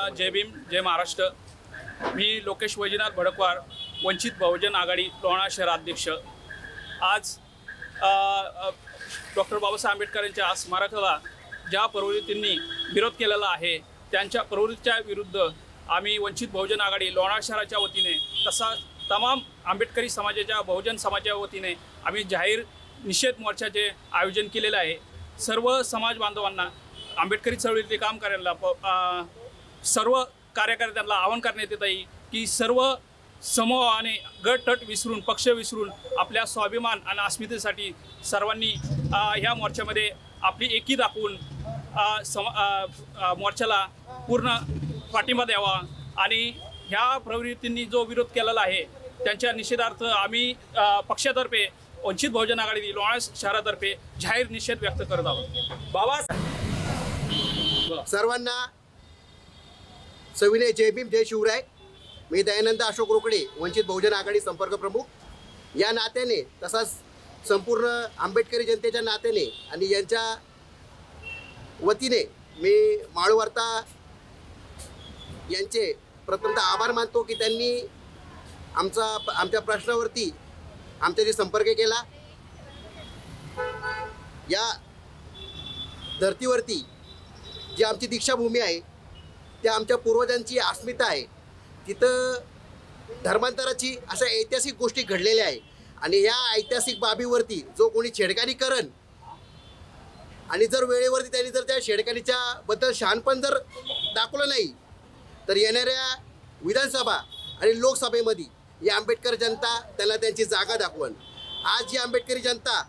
जय भीम जय महाराष्ट्र। मी लोकेश वैजनाथ भडकवार, वंचित बहुजन आघाडी लोणावळा शहराध्यक्ष। आज डॉक्टर बाबासाहेब आंबेडकर यांच्या स्मारकाला ज्या प्रवृत्तींनी विरोध केलेला आहे त्यांच्या प्रवृत्तीच्या विरुद्ध आम्ही वंचित बहुजन आघाडी लोणावळा शहराच्या वतीने तसाच तमाम आंबेडकरी समाजाच्या बहुजन समाजाच्या वतीने आम्ही जाहीर निषेध मोर्चाचे आयोजन केलेले आहे। सर्व समाज बांधवांना आंबेडकरी चळवळीतील काम करायला सर्व कार्यकर्त्यांना आवाहन करण्यात येत आहे की सर्व समूहाने गट विसरून पक्ष विसरून आपल्या स्वाभिमान आणि अस्मितेसाठी सर्वांनी ह्या मोर्चामध्ये आपली एकी दाखवून मोर्चाला पूर्ण पाठिंबा द्यावा आणि ह्या प्रवृत्तींनी जो विरोध केलेला आहे त्यांच्या निषेधार्थ आम्ही पक्षातर्फे वंचित बहुजन आघाडी लोणावळा शहरातर्फे जाहीर निषेध व्यक्त करत आहोत। बाबा सर्वांना सविनय जय भीम जय शिवराय। मी दयानंद अशोक रोकडे, वंचित बहुजन आघाडी संपर्क प्रमुख या नात्याने तसाच संपूर्ण आंबेडकरी जनतेच्या नात्याने आणि यांच्या वतीने मी माळवार्ता यांचे प्रथमतः आभार मानतो की त्यांनी आमच्या प्रश्नावरती आमच्याशी संपर्क केला। या धर्तीवरती जी आमची दीक्षाभूमी आहे त्या आमच्या पूर्वजांची अस्मिता आहे, तिथं धर्मांतराची अशा ऐतिहासिक गोष्टी घडलेल्या आहे आणि या ऐतिहासिक बाबीवरती जो कोणी छेडखानी करण आणि जर वेळेवरती त्यांनी जर त्या छेडखानीच्या बद्दल शहाणपण जर दाखवलं नाही तर येणाऱ्या विधानसभा आणि लोकसभेमध्ये ही आंबेडकर जनता त्यांना त्यांची जागा दाखवण। आज जी आंबेडकरी जनता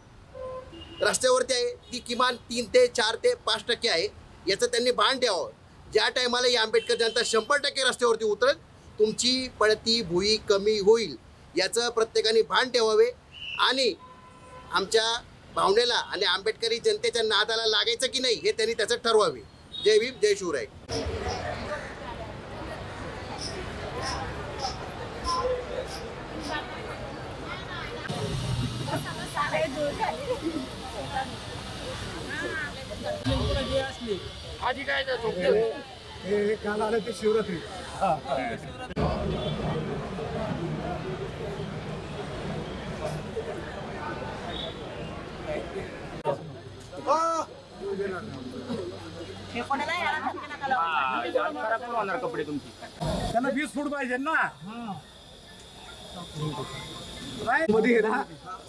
रस्त्यावरती आहे ती किमान 3 ते 4 ते 5% आहे, याचं त्यांनी भान ठेवावं। ज्या टायमाला ही आंबेडकर जनता 100% रस्त्यावरती उतरेल तुमची पडती भुई कमी होईल, याचं प्रत्येकाने भान ठेवावे आणि आमच्या भावनेला आणि आंबेडकरी जनतेच्या नादाला लागायचं की नाही हे त्यांनी त्याचं ठरवावे। जय भीम जय शिवराय। आधी काय हे काल आलं ते शिवरात्री। कपडे तुमची त्यांना 20 फूट पाहिजे ना, मध्ये ना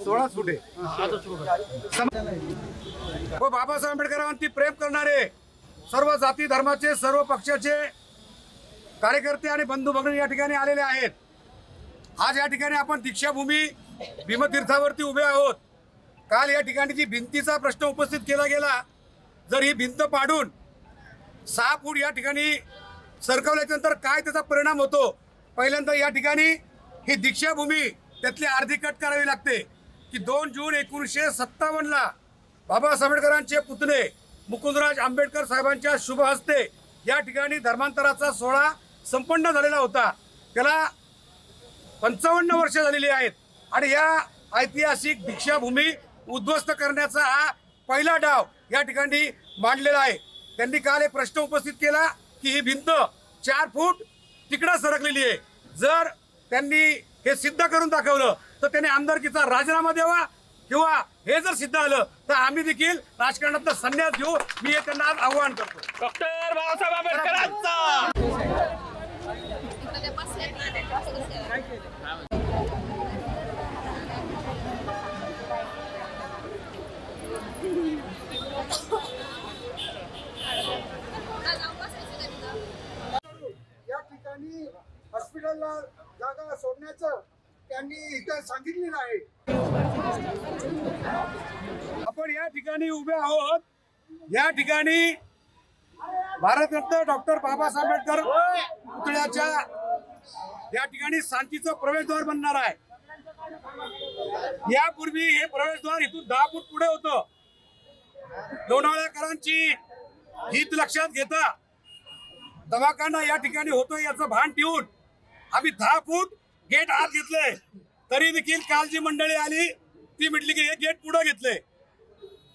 16 फूट आहे। बाबासाहेब आंबेडकरांवरती प्रेम करणारे सर्व जाती धर्माचे सर्व पक्षाचे कार्यकर्ते आणि बंधू भगिनी या ठिकाणी आलेले आहेत। आज या ठिकाणी आपण दीक्षाभूमी भीमतीर्थावरती उभे आहोत। काल या ठिकाणी जी भिंतीचा प्रश्न उपस्थित केला गेला, जर ही भिंत पाडून 6 फूट या ठिकाणी सरकवल्यानंतर काय त्याचा परिणाम होतो। पहिल्यांदा या ठिकाणी ही दीक्षाभूमी त्यातली अर्धी कट करावी लागते की 2 जून 1957ला बाबासाहेब आंबेडकरांचे पुतणे मुकुंदराज आंबेडकर साहेबांच्या शुभ हस्ते या ठिकाणी धर्मांतराचा सोहळा संपन्न झालेला होता। त्याला 55 वर्ष झालेली आहेत आणि या ऐतिहासिक दीक्षाभूमी उद्ध्वस्त करण्याचा हा पहिला डाव या ठिकाणी मांडलेला आहे। त्यांनी काल एक प्रश्न उपस्थित केला की ही भिंत 4 फूट तिकडे सरकलेली आहे। जर त्यांनी हे सिद्ध करून दाखवलं तर त्यांनी आमदारकीचा राजीनामा द्यावा किंवा हे जर सिद्ध झालं तर आम्ही देखील राजकारणातला संन्यास घेऊ। मी हे त्यांना आवाहन करतो। डॉक्टर बाबासाहेब आंबेडकरांचा या ठिकाणी हॉस्पिटलला जागा सोडण्याचं त्यांनी इथं सांगितलेलं आहे। आपण या ठिकाणी उभे आहोत। या ठिकाणी भारतरत्न डॉक्टर बाबासाहेब आंबेडकर पुतळ्याच्या या ठिकाणी सांचीचं प्रवेशद्वार बनणार आहे। यापूर्वी हे प्रवेशद्वार इथून 10 फूट पुढे होतं। लोणावळ्याकरांची हित लक्षात घेता दवाखाना या ठिकाणी होतो याचं भान ठेवून आम्ही 10 फूट गेट आत घेतले। तरी देखील काल जी मंडळी आली ती म्हटली की हे गेट पुढे घेतले।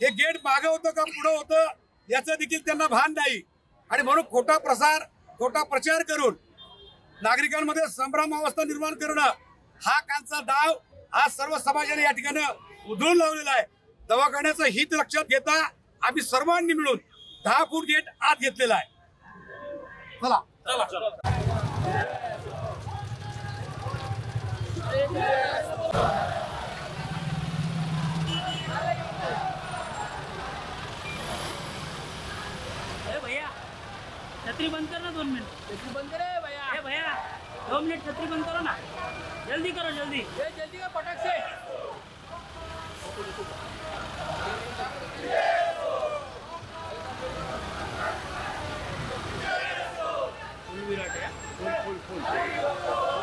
हे गेट मागे होतं का पुढे होतं याचं देखील त्यांना भान नाही आणि म्हणून खोटा प्रसार खोटा प्रचार करून नागरिकांमध्ये संभ्रम अवस्था निर्माण करणं हा कालचा डाव आज सर्व समाजाने या ठिकाणी उधळून लावलेला आहे. दवाखान्याचं हित लक्षात घेता आम्ही सर्वांनी मिळून 10 फूट गेट आत घेतलेला आहे. चला भैया छतरी बंद कर ना 2 मिनट. छतरी बंद करे भैया. भैया 2 मिनट छतरी बंद करो ना. जल्दी करो जल्दी. जल्दी का पटक से. फुल विराट है. फुल.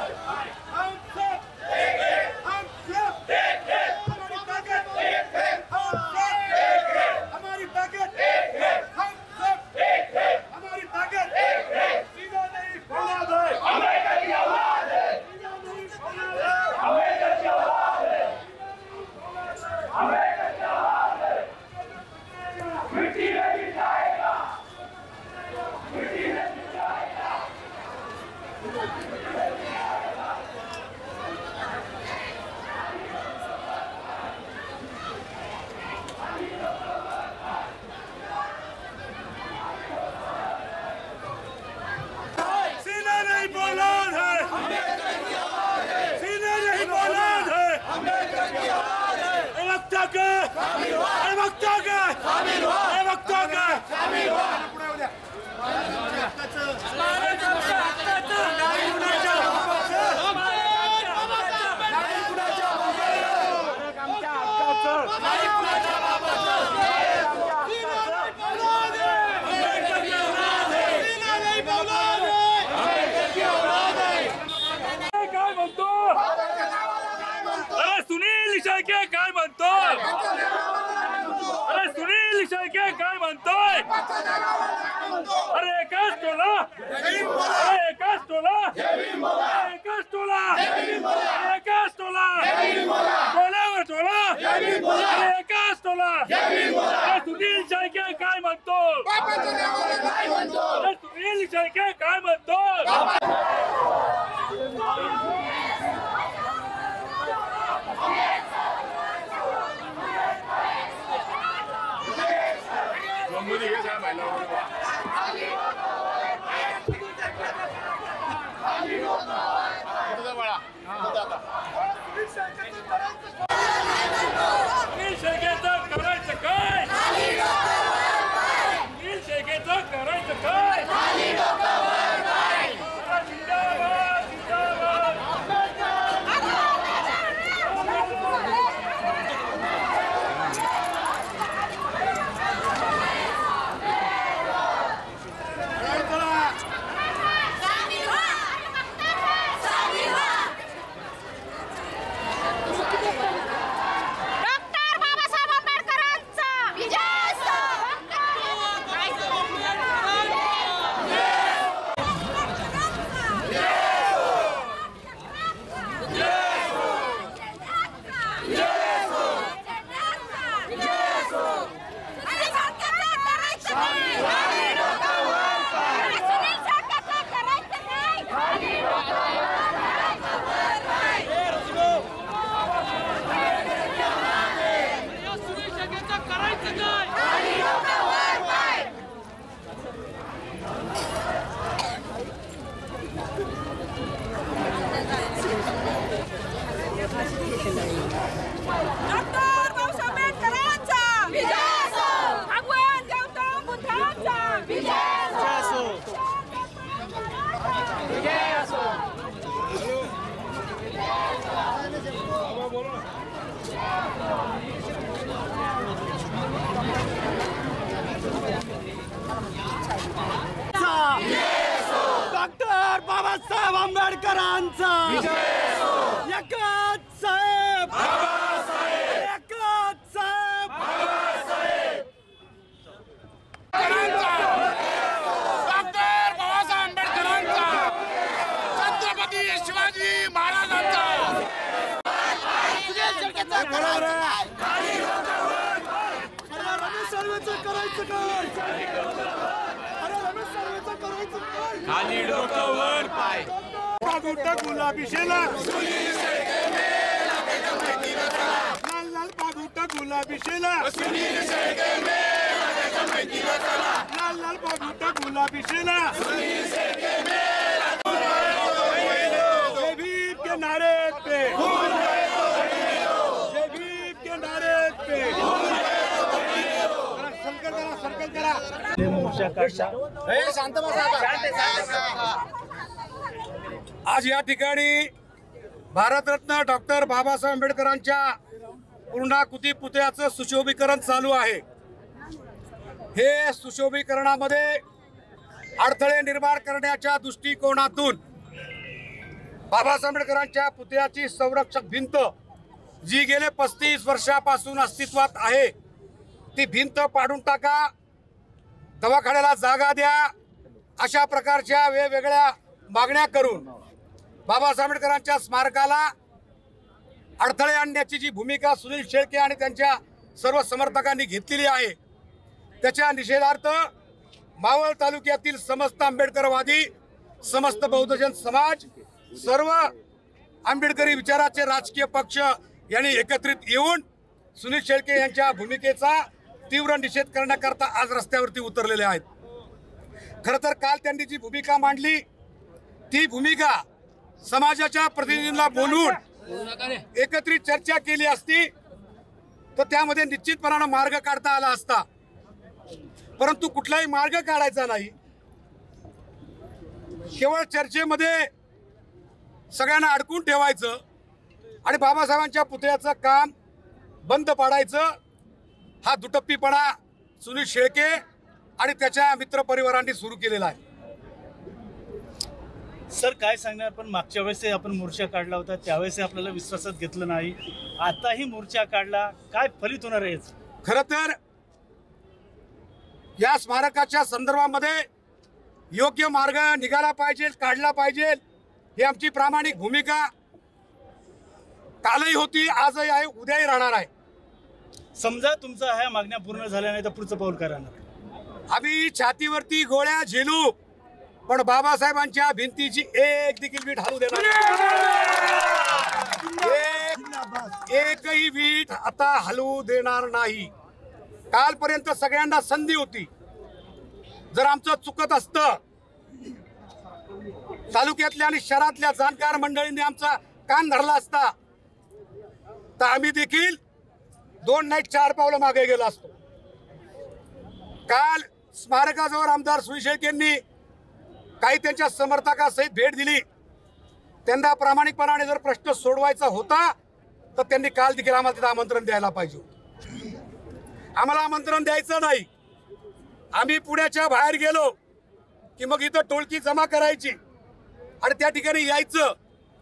डॉक्टर बाबासाहेब आंबेडकरांचा एकच साहेब एकच साहेब डॉक्टर बाबासाहेब आंबेडकरांचा छत्रपती शिवाजी महाराजांचा रमेश सर्वेचं करायचं काय? अरे रमेश सर्वेचं करायचं खाली डोकं वर पाय पागुटा गुलाबी शेला लाल लाल पागुटा गुलाबी शेला लाल लाल पागुटा गुलाबी शेला जय भीम के नारे पे जय भीम के नारे पे सर्कल करा शांत बसा. आज या ठिकाणी भारतरत्न डॉक्टर बाबासाहेब आंबेडकरांच्या पूर्णाकृती पुतळ्याचं सुशोभीकरण चालू आहे. हे सुशोभीकरणामध्ये अडथळे निर्माण करण्याच्या दृष्टिकोनातून बाबासाहेब आंबेडकरांच्या पुतळ्याची संरक्षक भिंत जी गेले 35 वर्षापासून अस्तित्वात आहे ती भिंत पाडून टाका, दवाखान्याला जागा द्या, अशा प्रकारच्या वेगवेगळ्या मागण्या करून बाबासाहेब आंबेडकरांच्या स्मारकाला अडथळे आणण्याची जी भूमिका सुनील शेळके आणि त्यांच्या सर्व समर्थकांनी घेतलेली आहे त्याच्या निषेधार्थ मावळ तालुक्यातील समस्त आंबेडकरवादी, समस्त बहुजन समाज, सर्व आंबेडकरी विचाराचे राजकीय पक्ष यांनी एकत्रित येऊन सुनील शेळके यांच्या भूमिकेचा तीव्र निषेध करण्याकरता आज रस्त्यावरती उतरलेले आहेत. खरं तर काल त्यांनी जी भूमिका मांडली ती भूमिका समाजाच्या प्रतिनिधींना बोलून एकत्रित चर्चा केली असती तर त्यामध्ये निश्चितपणाने मार्ग काढता आला असता, परंतु कुठलाही मार्ग काढायचा नाही. केवळ चर्चेमध्ये सगळ्यांना अडकून ठेवायचं आणि बाबासाहेबांच्या पुतळ्याचं काम बंद पाडायचं, हा दुटप्पीपणा सुनील शेळके आणि त्याच्या मित्रपरिवारांनी सुरू केलेला आहे. सर काय सांगणार, पण मागच्या वेळेस आपण मोर्चा काढला होता त्यावेळेस आपल्याला विश्वासात घेतलं नाही, आताही मोर्चा काढला, काय फलित होणार आहे? खरं तर या स्मारकाच्या संदर्भामध्ये योग्य मार्ग निघाला पाहिजे, काढला पाहिजे, ही आमची प्रामाणिक भूमिका कालही होती, आजही आहे, उद्याही राहणार आहे. समजा तुमच्या ह्या मागण्या पूर्ण झाल्या नाही तर पुढचं पाऊल काय राहणार? आम्ही छातीवरती गोळ्या झेलू पण बाबासाहेबांच्या भिंतीची एक देखील वीट हलू देणार नाही. एकही वीट आता हलवू देणार नाही. कालपर्यंत सगळ्यांना संधी होती. जर आमचं चुकत असतं तालुक्यातल्या आणि शहरातल्या जाणकार मंडळींनी आमचा कान धरला असता तर आम्ही देखील 2 नाही 4 पावलं मागे गेलो असतो. काल स्मारकाजवळ आमदार सुनील शेळकेंनी काही त्यांच्या समर्थकासहित भेट दिली. त्यांना प्रामाणिकपणाने जर प्रश्न सोडवायचा होता तर त्यांनी काल देखील आम्हाला तिथं आमंत्रण द्यायला पाहिजे. आम्हाला आमंत्रण द्यायचं नाही. आम्ही पुण्याच्या बाहेर गेलो की मग इथं टोळकी जमा करायची आणि त्या ठिकाणी यायचं.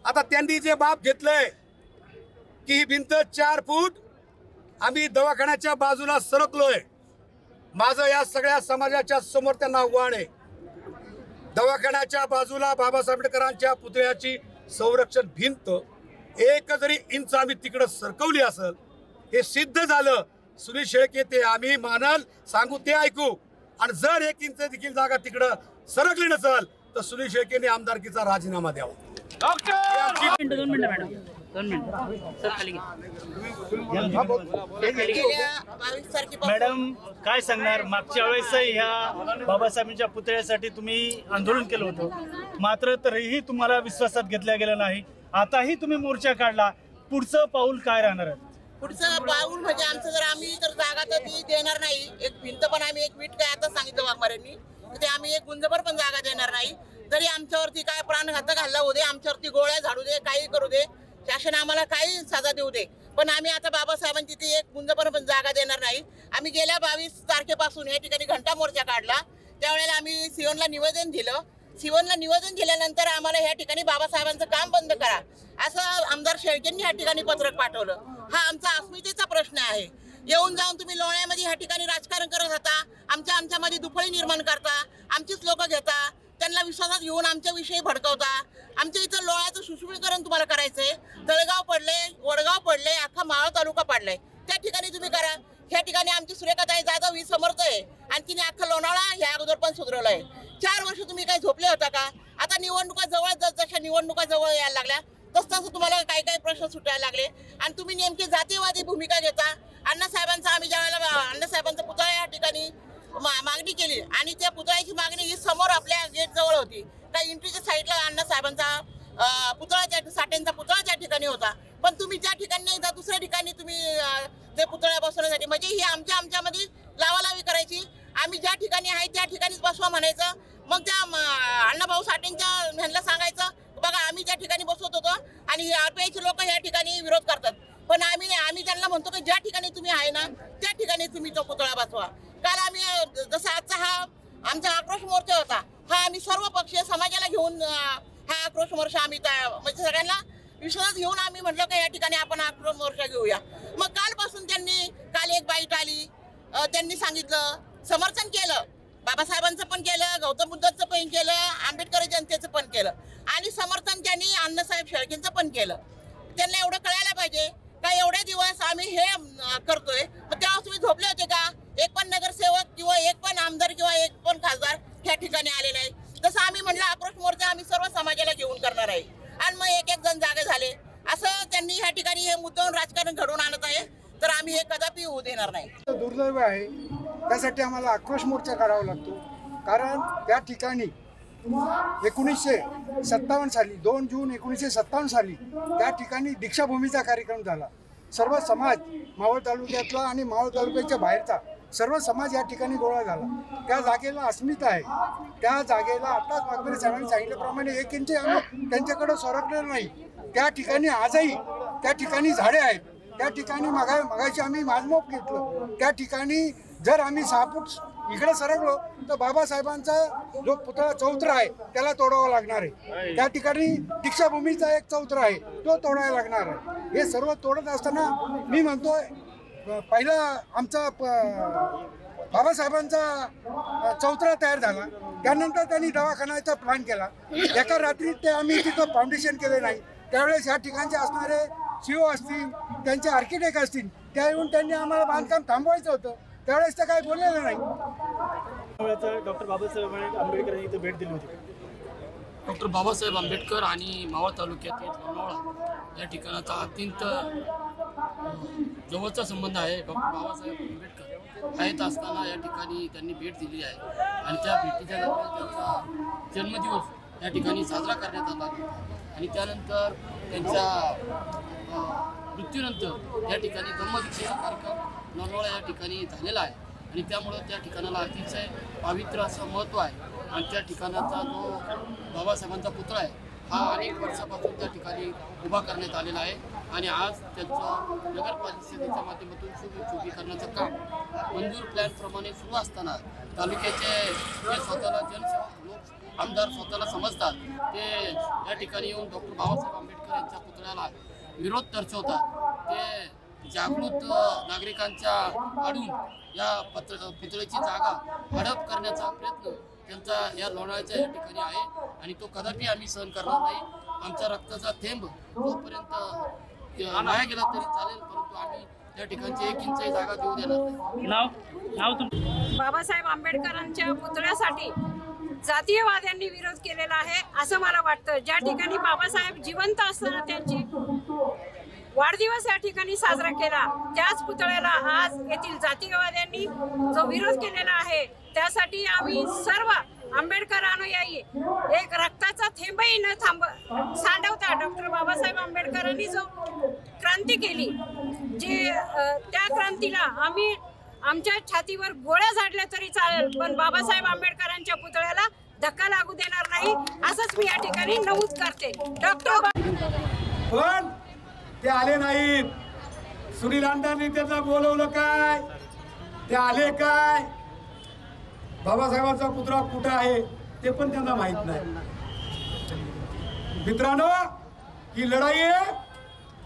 आता त्यांनी जे बाप घेतलंय की ही भिंत 4 फूट आम्ही दवाखान्याच्या बाजूला सरकलोय. माझं या सगळ्या समाजाच्या समोर त्यांना आव्हान आहे, दवाखान्याच्या बाजूला बाबासाहेब आंबेडकरांच्या पुतळ्याची संरक्षण भिंत 1 जरी इंच आम्ही तिकडं सरकवली असेल, हे सिद्ध झालं. सुनील शेळके ते आम्ही मानल सांगू ते ऐकू, आणि जर 1 इंच देखील जागा तिकडं सरकली नसेल तर सुनील शेळकेने आमदारकीचा राजीनामा द्यावा. 2 मिनिटं मॅडम, 2 मिनिटं सर खाली मॅडम काय सांगणार, मागच्या वेळेस ह्या बाबासाहेबांच्या पुतळ्यासाठी तुम्ही आंदोलन केलं होतं, मात्र तरीही तुम्हाला विश्वासात घेतल्या गेलं नाही. आताही तुम्ही मोर्चा काढला, पुढचं पाऊल काय राहणार आहे? पुढचं पाऊल म्हणजे आमचं जर आम्ही तर जागा तर ती देणार नाही. एक भिंत पण आम्ही 1 वीट काय आता सांगितलं वाघमाऱ्यांनी ते आम्ही 1 गुंजभर पण जागा देणार नाही. जरी आमच्यावरती काय प्राणघातक हल्ला होऊ दे, आमच्यावरती गोळ्या झाडू दे, काही करू दे, शासन आम्हाला काही सजा देऊ दे, पण आम्ही आता बाबासाहेबांची ती 1 गुंजभर पण जागा देणार नाही. आम्ही गेल्या 22 तारखेपासून या ठिकाणी घंटा मोर्चा काढला. त्यावेळेला आम्ही सिओनला निवेदन दिलं. सिओनला निवेदन दिल्यानंतर आम्हाला ह्या ठिकाणी बाबासाहेबांचं काम बंद करा असं आमदार शेळकेंनी ह्या ठिकाणी पत्रक पाठवलं. हा आमचा अस्मितेचा प्रश्न आहे. येऊन जाऊन तुम्ही लोण्यामध्ये ह्या ठिकाणी राजकारण करत होता, आमच्यामध्ये दुफळी निर्माण करता, आमचीच लोक घेता, त्यांना विश्वासात घेऊन आमच्याविषयी भडकवता. आमच्या इथं लोण्याचं सुशोभीकरण तुम्हाला करायचंय. तळेगाव पडले, वडगाव पडले, अख्खा मावळ तालुका पडलाय, त्या ठिकाणी तुम्ही करा. ह्या ठिकाणी आमची सुरेखाताई जाधव ही समर्थ आहे. आणखीन अख्खा लोणावळा ह्या अगोदर पण सुधारलाय. 4 वर्ष तुम्ही काय झोपले होता का? आता निवडणुका जवळ जशा निवडणुका जवळ यायला लागल्या तसं तुम्हाला काही काही प्रश्न सुटायला लागले आणि तुम्ही नेमकी जातीयवादी भूमिका घेता. अण्णासाहेबांचा आम्ही ज्यावेळेला अण्णासाहेबांचा पुतळा या ठिकाणी मागणी केली आणि त्या पुतळ्याची मागणी ही समोर आपल्या गेट जवळ होती. काही एंट्रीच्या साईडला अण्णासाहेबांचा पुतळा साठेंचा पुतळा त्या ठिकाणी होता. पण तुम्ही त्या ठिकाणी नाही तर दुसऱ्या ठिकाणी तुम्ही ते पुतळ्या बसवण्यासाठी म्हणजे ही आमच्यामध्ये लावालावी करायची. आम्ही ज्या ठिकाणी आहे त्या ठिकाणीच बसवा म्हणायचं. मग त्या अण्णाभाऊ साठेंच्या ह्यांना सांगायचं बघा आम्ही त्या ठिकाणी बसवत होतो आणि RPIचे लोक या ठिकाणी विरोध करतात. पण आम्ही त्यांना म्हणतो की ज्या ठिकाणी तुम्ही आहे ना त्या ठिकाणी तुम्ही तो पुतळा बसवा. काल आम्ही जसा आजचा हा आमचा आक्रोश मोर्चा होता हा आम्ही सर्व पक्षीय समाजाला घेऊन हा आक्रोश मोर्चा आम्ही म्हणजे सगळ्यांना विश्वास घेऊन आम्ही म्हटलं की या ठिकाणी आपण आक्रोश मोर्चा घेऊया. मग कालपासून काल एक बाईट आली त्यांनी सांगितलं समर्थन केलं बाबासाहेबांचं पण केलं गौतम बुद्धांचं पण केलं आंबेडकर जनतेचं पण केलं आणि समर्थन त्यांनी अण्णासाहेब शेळकेंचं पण केलं. त्यांना एवढं कळायला पाहिजे का एवढे दिवस आम्ही हे करतोय मग तेव्हा तुम्ही झोपले होते का? एक पण नगरसेवक किंवा एक पण आमदार किंवा एक पण खासदार ह्या ठिकाणी आले नाही. तसं आम्ही म्हटलं आक्रोश मोर्चा आम्ही सर्व समाजाला घेऊन करणार आहे आणि मग एक जण जागे झाले असं त्यांनी ह्या ठिकाणी हे मुद्दाऊन राजकारण घडवून आणत आहे. तर आम्ही हे कदापि होऊ देणार नाही. दुर्दैव आहे त्यासाठी आम्हाला आक्रोश मोर्चा करावा लागतो. कारण त्या ठिकाणी 1957 साली 2 जून 1957 साली त्या ठिकाणी दीक्षाभूमीचा कार्यक्रम झाला. सर्व समाज मावळ तालुक्यातला आणि मावळ तालुक्याच्या बाहेरचा सर्व समाज या ठिकाणी गोळा झाला. त्या जागेला अस्मिता आहे. त्या जागेला आताच वाघमारे साहेबांनी सांगितल्याप्रमाणे 1 इंच आम्ही त्यांच्याकडे सरकलेलं नाही. त्या ठिकाणी आजही त्या ठिकाणी झाडे आहेत. त्या ठिकाणी मगाशी आम्ही माजमोप घेतलं. त्या ठिकाणी जर आम्ही 6 फूट इकडे सरकलो तर बाबासाहेबांचा जो पुतळा चौथरा आहे त्याला तोडावा लागणार आहे. त्या ठिकाणी दीक्षाभूमीचा एक चौथरा आहे तो तोडायला लागणार आहे. हे सर्व तोडत असताना मी म्हणतोय पहिला आमचा बाबासाहेबांचा चौथरा तयार झाला. त्यानंतर त्यांनी दवाखान्याचा प्लॅन केला. एका रात्रीत ते आम्ही तिथं फाउंडेशन केले नाही. त्यावेळेस या ठिकाणचे असणारे CEO असतील त्यांचे आर्किटेक्ट असतील त्या येऊन त्यांनी आम्हाला बांधकाम थांबवायचं होतं. त्यावेळेस ते काही बोललेलं नाही. डॉक्टर बाबासाहेब आंबेडकर यांनी इथं भेट दिली होती. डॉक्टर बाबासाहेब आंबेडकर आणि मावळ तालुक्यातील लोणावळा या ठिकाणाचा अत्यंत जवळचा संबंध आहे. डॉक्टर बाबासाहेब आंबेडकर आहेत असताना या ठिकाणी त्यांनी भेट दिली आहे आणि त्या भेटीच्या दरम्यान त्यांचा जन्मदिवस या ठिकाणी साजरा करण्यात आला आणि त्यानंतर त्यांच्या मृत्यूनंतर या ठिकाणी धम्मदीक्षेचा कार्यक्रम लोणावळा या ठिकाणी झालेला आहे आणि त्यामुळं त्या ठिकाणाला अतिशय पवित्र असं महत्त्व आहे. आणि त्या ठिकाणाचा जो बाबासाहेबांचा पुतळा आहे हा अनेक वर्षापासून त्या ठिकाणी उभा करण्यात आलेला आहे आणि आज त्यांचं नगरपालिकेच्या माध्यमातून शुभीकरणाचं काम मंजूर प्लॅनप्रमाणे सुरू असताना तालुक्याचे जे स्वतःला जनसेवक लोक आमदार स्वतःला समजतात ते या ठिकाणी येऊन डॉक्टर बाबासाहेब आंबेडकर यांच्या पुतळ्याला विरोध दर्शवतात. ते जागृत नागरिकांच्या आडून या पुतळ्याची जागा हडप करण्याचा प्रयत्न त्यांचा या लोणावळ्याच्या या ठिकाणी आहे आणि तो कदापि आम्ही सहन करणार नाही. आमच्या रक्ताचा थेंब जोपर्यंत वाया गेला तरी चालेल परंतु आम्ही त्या ठिकाणची 1 इंचही जागा देऊ देणार नाही. बाबासाहेब आंबेडकरांच्या पुतळ्यासाठी जातीयवाद्यांनी विरोध केलेला आहे असं मला वाटतं. ज्या ठिकाणी बाबासाहेब जिवंत असताना त्यांची वाढदिवस या ठिकाणी साजरा केला त्याच पुतळ्याला आज येथील जातीयवाद्यांनी जो विरोध केलेला आहे त्यासाठी आम्ही सर्व आंबेडकर अनुयायी एक रक्ताचा थेंबही न सांडवता डॉक्टर बाबासाहेब आंबेडकरांनी जो क्रांती केली जे त्या क्रांतीला आम्ही आमच्या छातीवर गोळ्या झाडल्या तरी चालेल पण बाबासाहेब आंबेडकरांच्या पुतळ्याला धक्का लागू देणार नाही असंच मी या ठिकाणी नमूद करते. पण ते आले नाहीत. सुनील अण्णांनी त्यांना बोलवलं काय? ते आले काय? बाबासाहेबांचा पुतळा कुठं आहे ते पण त्यांना माहित नाही. मित्रांनो ही लढाई आहे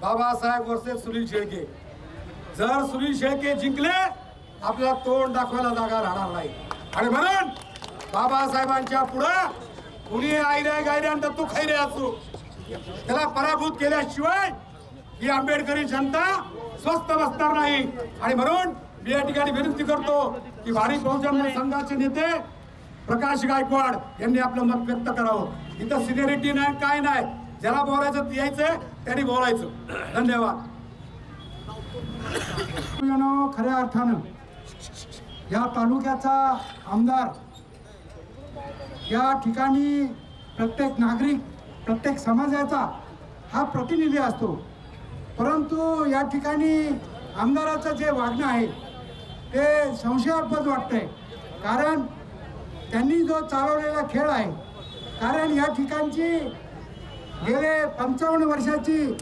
बाबासाहेब वर्सेस सुनील शेळके. जर सुनील शेळके जिंकले आपल्याला तोंड दाखवायला जागा राहणार नाही आणि म्हणून बाबासाहेबांच्या पुढं कुणी आयऱ्या गायऱ्या तू खैरे असू त्याला पराभूत केल्याशिवाय ही आंबेडकरी जनता स्वस्थ बसणार नाही. आणि म्हणून मी या ठिकाणी विनंती करतो की भारिप बहुजन संघाचे नेते प्रकाश गायकवाड यांनी आपलं मत व्यक्त करावं। इथं सिनियरिटी नाही, काय नाही, ज्याला बोलायचं यायचंय त्यांनी बोलायचं। धन्यवाद। खऱ्या अर्थानं या तालुक्याचा आमदार, या ठिकाणी प्रत्येक नागरिक, प्रत्येक समाजाचा हा प्रतिनिधी असतो, परंतु या ठिकाणी आमदाराचं जे वागणं आहे ते संशयास्पद वाटतंय। कारण त्यांनी जो चालवलेला खेळ आहे, कारण या ठिकाणची गेले 55 वर्षाची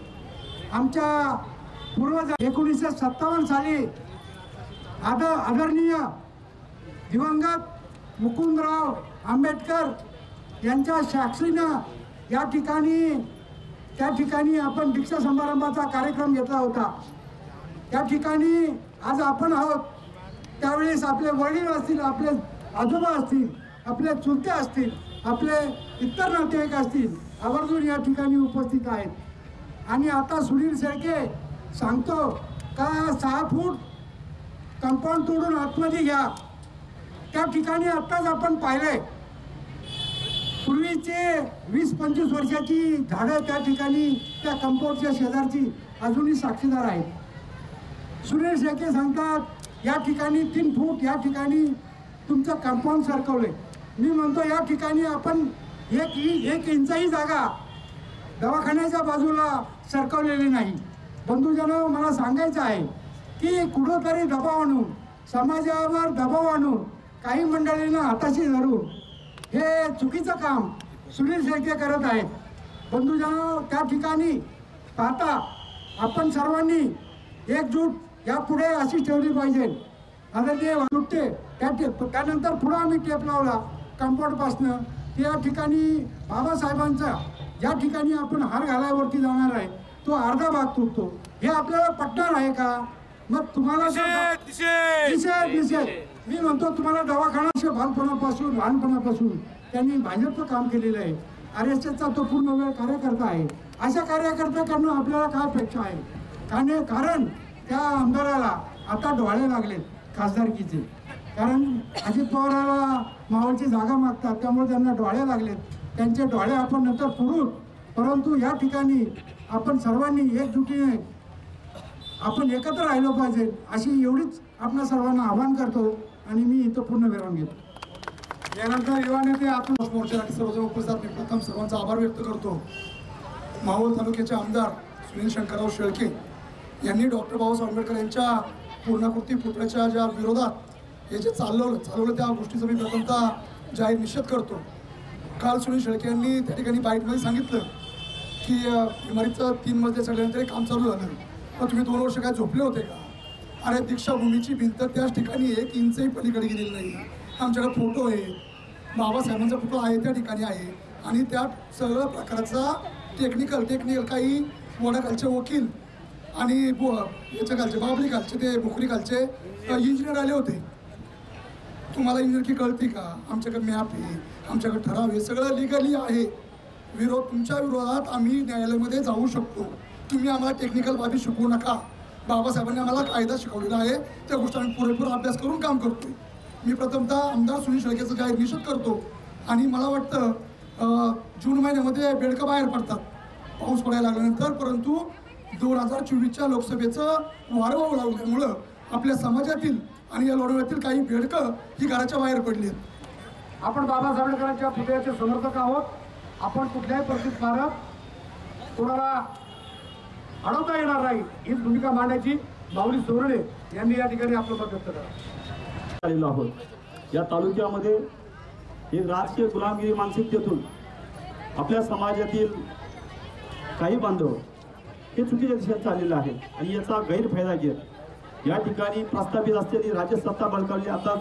आमच्या पूर्वज 1957 साली आदरणीय दिवंगत मुकुंदराव आंबेडकर यांच्या साक्षीनं त्या ठिकाणी आपण दीक्षा समारंभाचा कार्यक्रम घेतला होता। त्या ठिकाणी आज आपण आहोत, त्यावेळेस आपले वडील असतील, आपले आजोबा असतील, आपले चुलते असतील, आपले इतर नातेवाईक असतील, आवर्जून या ठिकाणी उपस्थित आहेत। आणि आता सुनील शेळके सांगतो का 6 फूट कंपाऊंड तोडून आतमध्ये घ्या। त्या ठिकाणी आत्ताच आपण पाहिले, पूर्वीचे 20-25 वर्षाची झाडं त्या ठिकाणी त्या कंपाऊंडच्या शेजारची अजूनही साक्षीदार आहेत। सुनील शेळके सांगतात या ठिकाणी 3 फूट या ठिकाणी तुमचं कंपाऊंड सरकवले। मी म्हणतो या ठिकाणी आपण एक इंचही जागा दवाखान्याच्या बाजूला सरकवलेली नाही। बंधुजनो, मला सांगायचं आहे की कुठंतरी दबाव आणून, समाजावर दबाव आणून, काही मंडळींना हाताशी धरून हे चुकीचं काम सुनील शेळके करत आहेत। बंधुजनो, त्या ठिकाणी पाहता आपण सर्वांनी एकजूट यापुढे अशी ठेवली पाहिजे। आता ते तुटते त्यानंतर पुढं आम्ही टेप लावला कंपाऊंडपासनं, त्या ठिकाणी बाबासाहेबांचा ज्या ठिकाणी आपण हार घालायवरती जाणार आहे तो अर्धा भाग तुटतो। हे आपल्याला पटणार आहे का? मग तुम्हाला मी म्हणतो तुम्हाला दवाखाना लहानपणापासून त्यांनी भाजपचं काम केलेलं आहे। RSSचा तो पूर्ण वेळ कार्यकर्ता आहे। अशा कार्यकर्त्याकडनं आपल्याला काय अपेक्षा आहे? कारण त्या आमदाराला आता डोळे लागलेत खासदारकीचे, कारण अजित पवाराला मावळची जागा मागतात, त्यामुळे त्यांना डोळे लागलेत। त्यांचे डोळे आपण नंतर पुरू, परंतु या ठिकाणी आपण सर्वांनी एकजुटीने आपण एकत्र राहिलो पाहिजे, अशी एवढीच आपल्या सर्वांना आवाहन करतो आणि मी इथं पूर्ण विराम घेतो। यानंतर युवा नेते आपण मोर्चासाठी सर्वजण उपस्थित, मी प्रथम सर्वांचा आभार व्यक्त करतो। मावळ तालुक्याचे आमदार सुनील शंकरराव शेळके यांनी डॉक्टर बाबासाहेब आंबेडकर यांच्या पूर्णाकृती पुतळ्याच्या ज्या विरोधात हे जे चालवलं त्या गोष्टीचा मी प्रथमतः जाहीर निषेध करतो। काल सुनील शेळके यांनी त्या ठिकाणी बाईटमध्ये सांगितलं की इमारतीचं 3 मजले चढल्यानंतर काम चालू झालं, पण तुम्ही 2 वर्ष काय झोपले होते का? अरे दीक्षाभूमीची भिंत त्याच ठिकाणी 1 इंचही पलीकडे गेलेली नाही। आमच्याकडे फोटो आहे, बाबासाहेबांचा फोटो आहे त्या ठिकाणी आहे, आणि त्या सगळं प्रकारचा टेक्निकल काही वडाखालचे वकील आणि याच्या खालचे बाबली खालचे ते भोकरी खालचे इंजिनियर आले होते। तुम्हाला इंजिनियरकी कळते का? आमच्याकडे मॅप आहे, आमच्याकडे ठराव आहे, सगळं लिगली आहे। तुमच्या विरोधात आम्ही न्यायालयामध्ये जाऊ शकतो, तुम्ही आम्हाला टेक्निकल बाबी शिकवू नका। बाबासाहेबांनी आम्हाला कायदा शिकवलेला आहे, त्या गोष्टी आम्ही पुरेपूर अभ्यास करून काम करतोय। मी प्रथमतः आमदार सुनील शेळकेचा जाहीर निषेध करतो, आणि मला वाटतं जून महिन्यामध्ये बेडकं बाहेर पडतात पाऊस पडायला लागल्यानंतर, परंतु 2024च्या लोकसभेचं वारं वाहू लागल्यामुळं आपल्या समाजातील आणि या लढवयातील काही बेडकं ही घराच्या बाहेर पडली आहेत। आपण बाबासाहेब आंबेडकरांच्या पुतळ्याचे समर्थक आहोत। आपण कुठल्याही परिस्थितीत भारत कोणाला अडवता येणार नाही हीच भूमिका मांडायची माऊली सोरणे यांनी या ठिकाणी आपलं मत व्यक्त केलं आहोत। या तालुक्यामध्ये हे राजकीय गुलामगिरी मानसिकतेतून आपल्या समाजातील काही बांधव हे चुकीच्या दिशेत चाललेलं आहे, आणि याचा गैरफायदा घेत या ठिकाणी प्रस्थापित असलेली राज्य सत्ता बळकावली। आता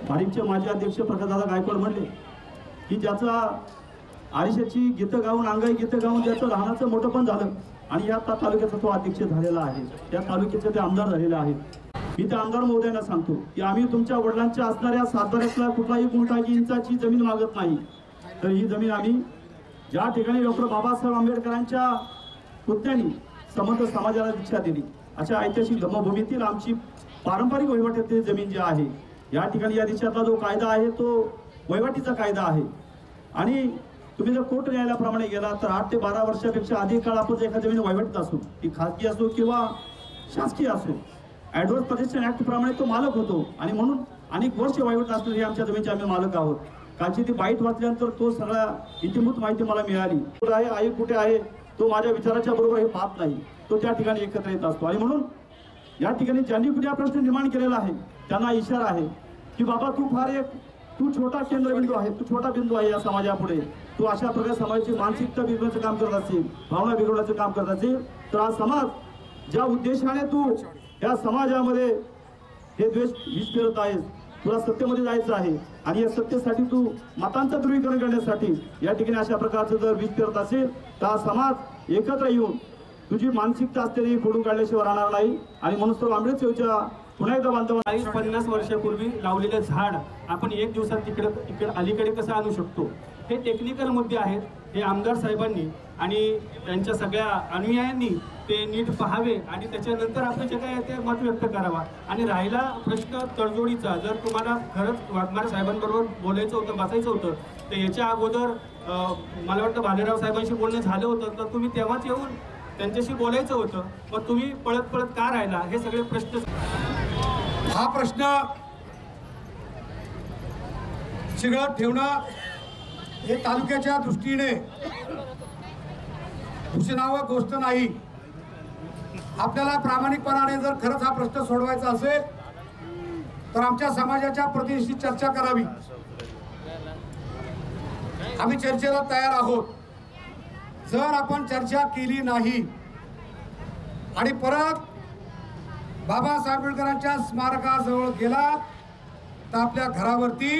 भारिपचे माजी अध्यक्ष प्रकाशदादा गायकवाड म्हणले की ज्याचा आरिशाची गीतं गाऊन अंगाई गीतं गाऊन ज्याचं लहानाचं मोठं पण झालं, आणि या तालुक्याचा तो अध्यक्ष झालेला आहे, त्या तालुक्याचे ते आमदार झालेले आहेत। मी त्या आमदार महोदयांना सांगतो की आम्ही तुमच्या वडिलांच्या असणाऱ्या सातबाऱ्यातला कुठलाही गुंठा इंचाची जमीन मागत नाही, तर ही जमीन आम्ही ज्या ठिकाणी डॉक्टर बाबासाहेब आंबेडकरांच्या पुतण्यानी समर्थ समाजाला दीक्षा दिली अशा ऐतिहासिक धर्मभूमीतील आमची पारंपरिक वहिवाटीतील जमीन जी आहे, या ठिकाणी या देशातला जो कायदा आहे तो वहिवाटीचा कायदा आहे आणि तुम्ही जर कोर्ट न्यायालयाप्रमाणे गेला तर 8 ते 12 वर्षापेक्षा अधिक काळ आपण जर एखाद्या जमीन वहिवाटीत असू, ती खाजगी असो किंवा शासकीय असो, ॲडव्हान्स पोजेशन ऍक्ट प्रमाणे तो मालक होतो आणि म्हणून अनेक वर्ष वहिवाट असलेली आमच्या जमिनीचे आम्ही मालक आहोत. कालची ती बाईट वाचल्यानंतर तो सगळा इतिमूत माहिती मला मिळाली. कुठे आहे आई कुठे आहे तो माझ्या विचाराच्या बरोबर हे पाहत नाही, तो त्या ठिकाणी एकत्र येत असतो. आणि म्हणून या ठिकाणी ज्यांनी कुठे हा प्रश्न निर्माण केलेला आहे त्यांना इशारा आहे की बाबा तू छोटा केंद्रबिंदू आहे, तू छोटा बिंदू आहे या समाजापुढे. तू अशा प्रकारे समाजाची मानसिकता बिघडण्याचं काम करत असेल, भावना बिघडण्याचं काम करत असेल तर हा समाज ज्या उद्देशाने तू या समाजामध्ये हे द्वेष विष पेरत आहेस, तुला सत्तेमध्ये जायचं आहे आणि या सत्तेसाठी तू मतांचं ध्रुवीकरण करण्यासाठी या ठिकाणी अशा प्रकारचं जर विष पेरत असेल तर हा समाज एकत्र येऊन तुझी मानसिकता असलेली फोडून काढल्याशिवाय राहणार नाही. आणि म्हणून सर्व आंबेडकरच्या पुन्हा एकदा बांधव 50 वर्षापूर्वी लावलेलं झाड आपण एक दिवसात इकडे अलीकडे कसं आणू शकतो, हे टेक्निकल मुद्दे आहेत. हे आमदार साहेबांनी आणि त्यांच्या सगळ्या अनुयायांनी ते नीट पाहावे आणि त्याच्यानंतर आपण जे काय ते मत व्यक्त करावा. आणि राहिला प्रश्न तडजोडीचा, जर तुम्हाला खरंच वाघमारे साहेबांबरोबर बोलायचं होतं, बसायचं होतं तर याच्या अगोदर मला वाटतं भालेराव साहेबांशी बोलणं झालं होतं तर तुम्ही तेव्हाच येऊन त्यांच्याशी बोलायचं होतं. मग तुम्ही पळत पळत का राहिला, हे सगळे प्रश्न. हा प्रश्न चिघळत ठेवणं हे तालुक्याच्या दृष्टीने भूषणावं गोष्ट नाही. आपल्याला प्रामाणिकपणाने जर खरंच हा प्रश्न सोडवायचा असेल तर आमच्या समाजाच्या प्रतिनिधीशी चर्चा करावी. आम्ही चर्चेला तयार आहोत. जर आपण चर्चा केली नाही आणि परत बाबासाहेब आंबेडकरांच्या स्मारकाजवळ गेला तर आपल्या घरावरती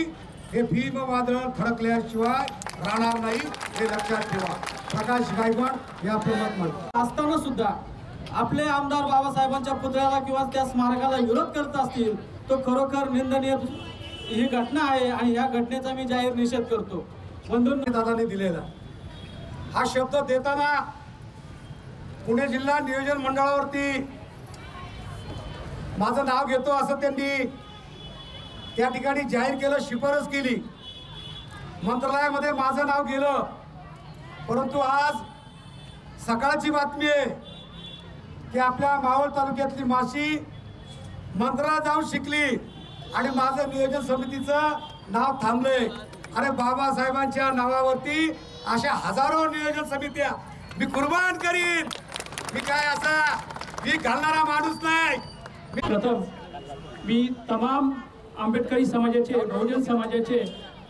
हे भीम वादळ खडकल्याशिवाय राहणार नाही, हे लक्षात ठेवा. प्रकाश गायकवाड हे आपलं मत म्हणतात. असताना सुद्धा आपले आमदार बाबासाहेबांच्या पुतळ्याला किंवा त्या स्मारकाला विरोध करत असतील तो खरोखर निंदनीय ही घटना आहे आणि या घटनेचा मी जाहीर निषेध करतो. बंधूंनी दादाने दिलेला हा शब्द देताना पुणे जिल्हा नियोजन मंडळावरती माझं नाव घेतो असं त्यांनी त्या ठिकाणी जाहीर केलं, शिफारस केली. मंत्रालयामध्ये माझं नाव गेलं, परंतु आज सकाळची बातमी आहे की आपल्या मावळ तालुक्यातली माशी मंत्रालयात जाऊन शिकली आणि माझं नियोजन समितीचं नाव थांबलंय. अरे बाबासाहेबांच्या नावावरती अशा हजारो नियोजन समित्या मी कुर्बान करीन. मी काय असा मी घालणारा माणूस नाही. प्रथम मी तमाम आंबेडकरी समाजाचे, बहुजन समाजाचे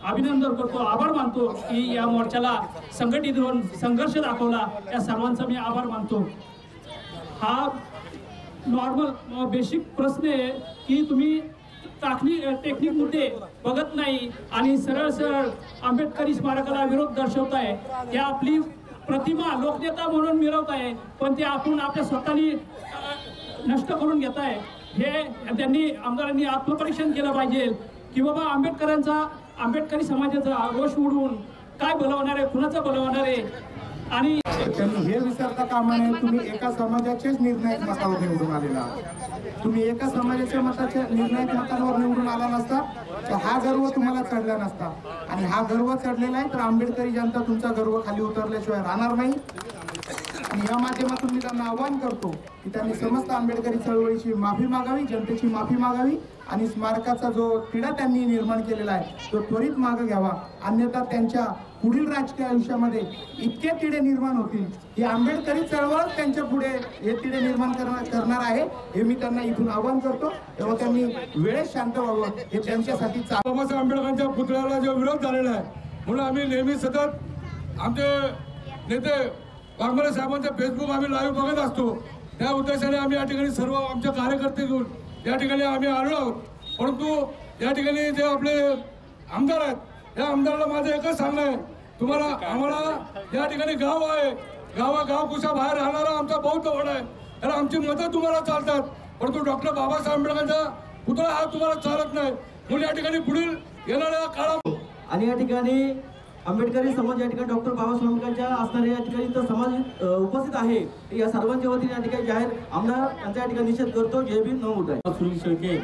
अभिनंदन करतो, आभार मानतो की या मोर्चाला संघटित होऊन संघर्ष दाखवला. या सर्वांचा मी आभार मानतो. हा नॉर्मल बेसिक प्रश्न आहे की तुम्ही टेक्निक मुद्दे बघत नाही आणि सरळ सरळ आंबेडकरी स्मारकाला विरोध दर्शवताय. त्या आपली प्रतिमा लोकनेता म्हणून मिळवताय पण ते आपण आपल्या स्वतःनी नष्ट करून घेताय. हे त्यांनी आमदारांनी आत्मपरीक्षण केलं पाहिजे की बाबा आंबेडकरी समाजाचा रोष उडवून काय बोलवणार आहे, कुणाचं बोलवणार आहे. आणि त्यांनी हे विसरता कामा नये तुम्ही एका समाजाचेच निर्णायक मतावर निवडून आलेला. तुम्ही एका समाजाच्या मताच्या निर्णायक मतांवर निवडून आला नसता तर हा गर्व तुम्हाला चढला नसता. आणि हा गर्व चढलेला आहे तर आंबेडकरी जनता तुमचा गर्व खाली उतरल्याशिवाय राहणार नाही. आणि या माध्यमातून मी त्यांना आवाहन करतो की त्यांनी समस्त आंबेडकरी चळवळीची माफी मागावी, जनतेची माफी मागावी आणि स्मारकाचा जो तिढा त्यांनी निर्माण केलेला आहे तो त्वरित मागे घ्यावा. अन्यथा त्यांच्या पुढील राजकीय आयुष्यामध्ये इतके तिढे निर्माण होतील की आंबेडकरी चळवळ त्यांच्या पुढे हे तिढे निर्माण करणार आहे. हे मी त्यांना इथून आवाहन करतो. तेव्हा त्यांनी वेळेत शांत व्हावं हे त्यांच्यासाठी. बाबासाहेब आंबेडकरांच्या पुतळ्याला जो विरोध झालेला आहे म्हणून आम्ही नेहमी सतत आमचे नेते वाघमारे साहेबांचा फेसबुक आम्ही लाईव्ह बघत असतो. त्या उद्देशाने आम्ही या ठिकाणी सर्व आमचे कार्यकर्ते घेऊन या ठिकाणी आम्ही आलो आहोत. परंतु या ठिकाणी जे आपले आमदार आहेत या आमदाराला माझं एकच सांगणं आहे, तुम्हाला आम्हाला या ठिकाणी गाव आहे, गाव कुशा बाहेर राहणारा आमचा बौद्ध वड आहे, तर आमची मतं तुम्हाला चालतात. परंतु डॉक्टर बाबासाहेब आंबेडकरांचा पुतळा हा तुम्हाला चालत नाही. म्हणून या ठिकाणी पुढील येणाऱ्या काळात आणि या ठिकाणी आंबेडकरी समाज या ठिकाणी डॉक्टर बाबासाहेब आंबेडकरांच्या असणारे या ठिकाणी तर समाज उपस्थित आहे. या सर्वांच्या वतीने या ठिकाणी जाहीर आमदार यांचा या ठिकाणी निषेध करतो. जय भीम, नमो बुद्धाय. सुनील शेळके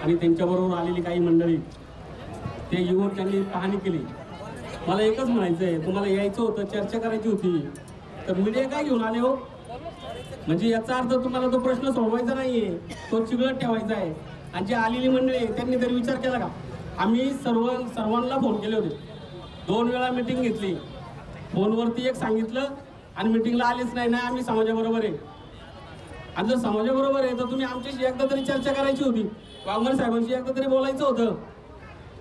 आणि त्यांच्याबरोबर आलेली काही मंडळी ते येऊन त्यांनी पाहणी केली. मला एकच म्हणायचं आहे, तुम्हाला यायचं होतं, चर्चा करायची होती, तर मीडिया काय घेऊन आले हो? म्हणजे याचा अर्थ तुम्हाला तो प्रश्न सोडवायचा नाहीये, तो चिघळत ठेवायचा आहे. आणि जी आलेली मंडळी आहे त्यांनी तरी विचार केला का? आम्ही सर्वांना फोन केले होते, 2 वेळा मीटिंग घेतली, फोनवरती एक सांगितलं आणि मीटिंगला आलेच नाही. नाही आम्ही समाजाबरोबर आहे. आणि जर समाजाबरोबर आहे तर तुम्ही आमच्याशी एकदा तरी चर्चा करायची होती, वाघमारे साहेबांशी एकदा तरी बोलायचं होतं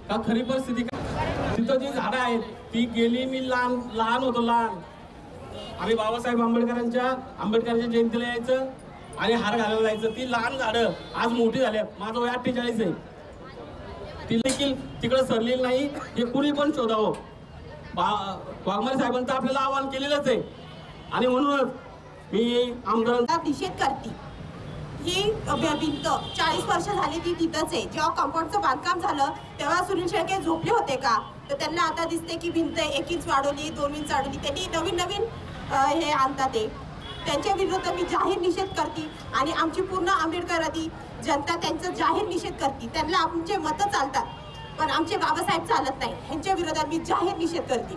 का खरी परिस्थिती काय. तिथं जी झाडं आहेत ती गेली, मी लहान होतो, आम्ही बाबासाहेब आंबेडकरांच्या जयंतीला यायचं आणि हार घालायला जायचं. ती लहान झाडं आज मोठी झाल्या. माझं वय 48 आहे. ती देखील तिकडे सरलेली नाही. हे कुणी पण शोधावं. वाघमारे साहेबांचं आपल्याला आवाहन केलेलंच आहे. आणि म्हणूनच मी आमदारांचा निषेध करते. ही भिंत 40 वर्ष झाली ती तिथंच आहे. जेव्हा कंपाऊंडचं बांधकाम झालं तेव्हा सुनील शेळके झोपले होते का? तर त्यांना आता दिसते की भिंत 1 इंच वाढवली, 2 इंच वाढवली. त्यांनी नवीन हे आणतात ते. त्यांच्या विरुद्ध मी जाहीर निषेध करते आणि आमची पूर्ण आंबेडकरांची जनता त्यांचा जाहीर निषेध करते. त्यांना आमचे मतं चालतात पण आमचे बाबासाहेब चालत नाही. ह्यांच्या विरोधात मी जाहीर निषेध करते.